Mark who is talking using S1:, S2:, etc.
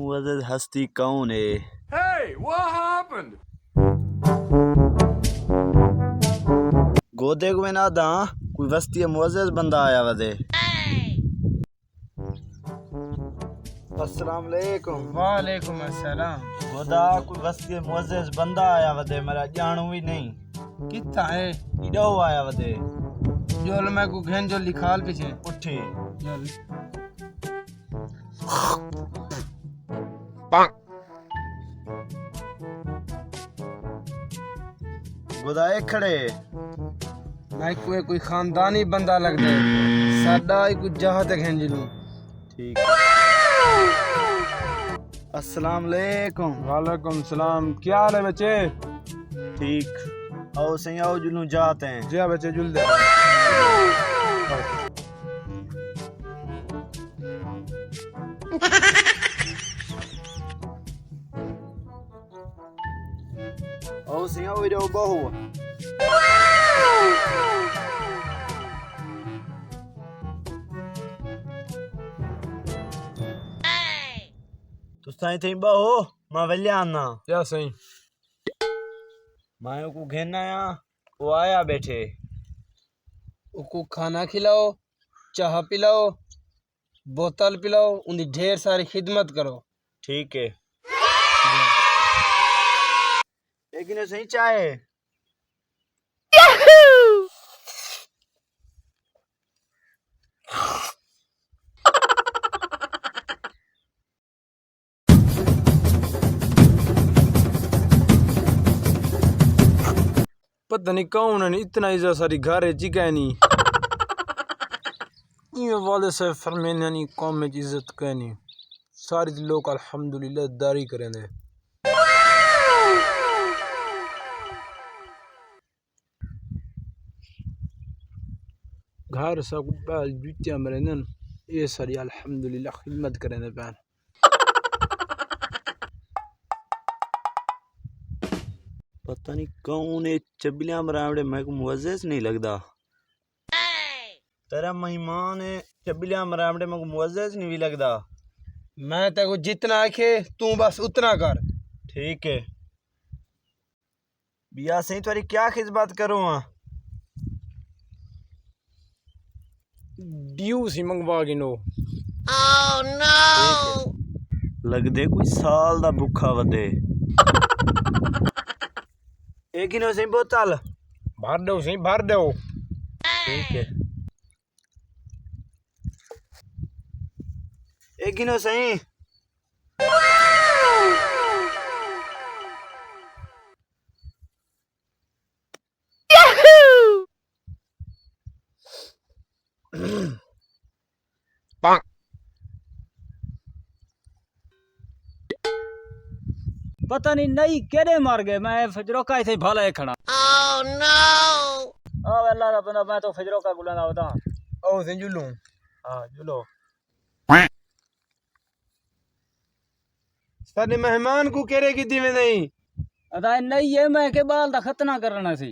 S1: मुअज़्ज़िज़ हस्ती कौन है?
S2: Hey, what happened?
S1: गोदे को ना दा कोई वस्ती मुअज़्ज़िज़ बंदा आया वदे। अस्सलाम वालेकुम।
S3: वालेकुम अस्सलाम।
S1: गोदा कोई वस्ती मुअज़्ज़िज़ बंदा आया वदे मेरा जानू भी नहीं।
S3: कितना है?
S1: इडो आया वदे।
S3: जोल मैं को घेन जो लिखाल पीछे
S1: उठी।
S3: जोल
S1: गोदा एक खड़े।
S3: मैं कोई खानदानी बंदा लग दे साडा ही कुछ जहां तक घेन जिलू।
S1: ठीक। अस्सलाम वालेकुम।
S3: वालेकुम सलाम। क्या हाल है बच्चे?
S1: ठीक। आओ सही आओ जुलूं जाते हैं।
S3: जी बच्चे जुल दे।
S1: आओ सही आओ इधर बहू। तुसाई थी बहू मैं वल्याना।
S3: क्या सही?
S1: मायो को घेना आया वो आया बैठे।
S3: उसको खाना खिलाओ, चाह पिलाओ, बोतल पिलाओ, उनकी ढेर सारी खिदमत करो।
S1: ठीक है। एक ने सही चाहे।
S3: पता नहीं कौन है इतना इज्जत सारी घर है चिका नहीं ये वाले से फरमाने नहीं कौम में इज्जत कहनी सारी लोग अल्हम्दुलिल्लाह दारी करेंगे। घर सब बाल जुतिया मरेंगे ये सारी अल्हम्दुलिल्लाह खिदमत करेंगे बैन।
S1: पता नहीं कौन है चबलियां मरावड़े मैं को मुअज़्ज़िज़ नहीं लगता। तेरा मेहमान है चबलियां मरावड़े मैं को मुअज़्ज़िज़ नहीं भी लगता।
S3: मैं तेको जितना आखे तू बस उतना कर।
S1: ठीक है। बिया सही तुम्हारी क्या खिदमत करूँ?
S3: ड्यू सी मंगवा गिनो।
S1: लग दे कोई साल दा भुखा वदे। एक ही नो सही बोतल
S3: भर दो सही भर दो।
S1: ठीक है। एक ही नो सही।
S4: पता नहीं केड़े मार गए मैं फजरों का इथे भाला है खड़ा। ओह नो अल्लाह का बंदा मैं तो फजरों का गुलाम होता।
S3: ओ से जुलूं।
S4: हां जुलो।
S3: सारे मेहमान को केरे की दिवे नहीं
S4: अदा नहीं है मैं के बाल दा खतना करना सी।